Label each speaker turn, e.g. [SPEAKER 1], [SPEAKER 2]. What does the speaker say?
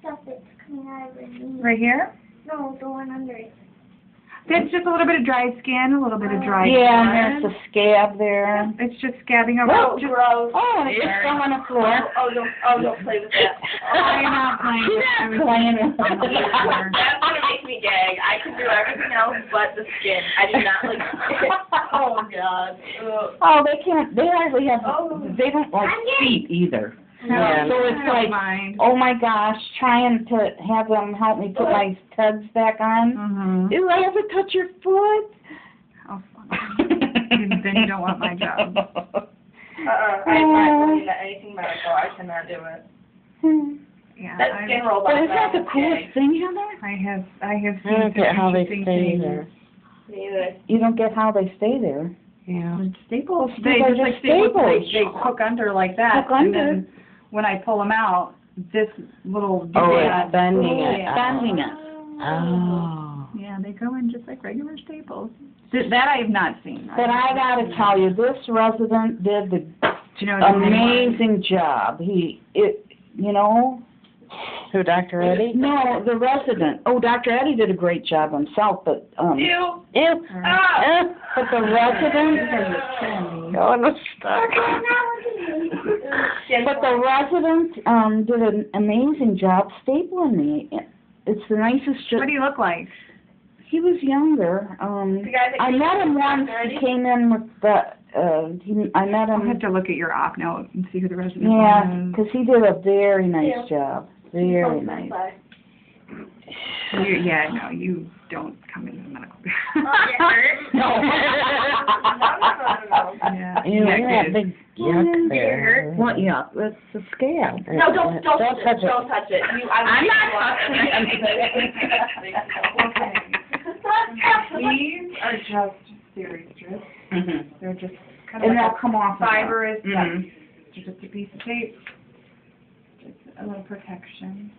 [SPEAKER 1] stuff that's coming out of her knee.
[SPEAKER 2] Right here?
[SPEAKER 1] No, the one under it.
[SPEAKER 2] That's just a little bit of dry skin, a little bit of dry
[SPEAKER 3] Yeah, and
[SPEAKER 2] blood.
[SPEAKER 3] there's a scab there.
[SPEAKER 2] It's just scabbing
[SPEAKER 3] Oh,
[SPEAKER 2] around. Just,
[SPEAKER 1] gross.
[SPEAKER 3] Oh, it's just on the floor.
[SPEAKER 1] Don't play with that.
[SPEAKER 2] I'm not playing.
[SPEAKER 3] She's
[SPEAKER 2] I was
[SPEAKER 3] not playing.
[SPEAKER 2] on the floor.
[SPEAKER 4] That's gonna make me gag. I can do everything else but the skin. I do not like skin. Oh God. Ugh.
[SPEAKER 3] Oh, they can't, they hardly have,
[SPEAKER 4] Oh.
[SPEAKER 3] they don't like feet either.
[SPEAKER 2] No,
[SPEAKER 3] Yeah, so
[SPEAKER 2] I
[SPEAKER 3] it's
[SPEAKER 2] don't
[SPEAKER 3] like,
[SPEAKER 2] mind.
[SPEAKER 3] oh my gosh, trying to have them help me put my studs back on.
[SPEAKER 2] Mm-hmm.
[SPEAKER 3] Do I ever touch your foot?
[SPEAKER 2] Oh, then you don't want my job.
[SPEAKER 4] I'm not doing anything medical. I cannot do it.
[SPEAKER 2] Yeah,
[SPEAKER 4] That skin roll
[SPEAKER 3] But
[SPEAKER 4] back
[SPEAKER 3] is that the
[SPEAKER 4] down,
[SPEAKER 3] coolest
[SPEAKER 4] okay.
[SPEAKER 3] thing, Heather?
[SPEAKER 2] I have
[SPEAKER 5] I
[SPEAKER 2] seen
[SPEAKER 5] don't get how they
[SPEAKER 2] interesting
[SPEAKER 5] stay
[SPEAKER 2] things.
[SPEAKER 5] there.
[SPEAKER 4] Neither.
[SPEAKER 3] You don't get how they stay there.
[SPEAKER 5] Yeah.
[SPEAKER 2] Staples.
[SPEAKER 3] Well,
[SPEAKER 2] They
[SPEAKER 3] they're
[SPEAKER 2] just like
[SPEAKER 3] just
[SPEAKER 2] staples.
[SPEAKER 3] staples.
[SPEAKER 2] They hook under like that.
[SPEAKER 3] Hook under.
[SPEAKER 2] And then when I pull them out, this little
[SPEAKER 5] Oh,
[SPEAKER 2] doodad-
[SPEAKER 5] it's bending it.
[SPEAKER 2] Yeah.
[SPEAKER 3] Bending it.
[SPEAKER 5] Oh.
[SPEAKER 2] Yeah, they go in just like regular staples. That I have not seen.
[SPEAKER 3] But I gotta tell you, this resident did the
[SPEAKER 2] Do you know what his name was?
[SPEAKER 3] amazing job. You know,
[SPEAKER 5] Who, Dr. Eddie?
[SPEAKER 3] no, the resident. Oh, Dr. Eddie did a great job himself, but,
[SPEAKER 4] Ew.
[SPEAKER 5] Ew.
[SPEAKER 4] Ah.
[SPEAKER 3] but the resident,
[SPEAKER 5] Oh, no, stuck.
[SPEAKER 3] but the resident, did an amazing job stapling me. It's the nicest job.
[SPEAKER 2] What do you look like?
[SPEAKER 3] He was younger.
[SPEAKER 4] The guy that
[SPEAKER 3] I
[SPEAKER 4] came
[SPEAKER 3] met him
[SPEAKER 4] in
[SPEAKER 3] once.
[SPEAKER 4] Dr.
[SPEAKER 3] He
[SPEAKER 4] Eddie?
[SPEAKER 3] came in with the, I met
[SPEAKER 2] I'll
[SPEAKER 3] him.
[SPEAKER 2] have to look at your op note and see who the resident
[SPEAKER 3] Yeah,
[SPEAKER 2] was.
[SPEAKER 3] because he did a very nice job. Very nice.
[SPEAKER 2] Yeah, no, you don't come into the medical.
[SPEAKER 3] No.
[SPEAKER 2] Yeah.
[SPEAKER 5] Ew,
[SPEAKER 2] Yeah,
[SPEAKER 5] look at
[SPEAKER 2] it
[SPEAKER 5] that
[SPEAKER 2] is.
[SPEAKER 5] big yuck there.
[SPEAKER 3] What yuck? That's the scab.
[SPEAKER 4] No, don't touch
[SPEAKER 5] touch
[SPEAKER 4] it. Don't touch it. I'm not touching
[SPEAKER 2] These are just series strips.
[SPEAKER 3] Mhm.
[SPEAKER 2] They're just kind
[SPEAKER 3] And
[SPEAKER 2] of
[SPEAKER 3] they'll
[SPEAKER 2] like
[SPEAKER 3] come off.
[SPEAKER 2] a fibrous.
[SPEAKER 3] Mhm.
[SPEAKER 2] They're just a piece of tape. Just a little protection.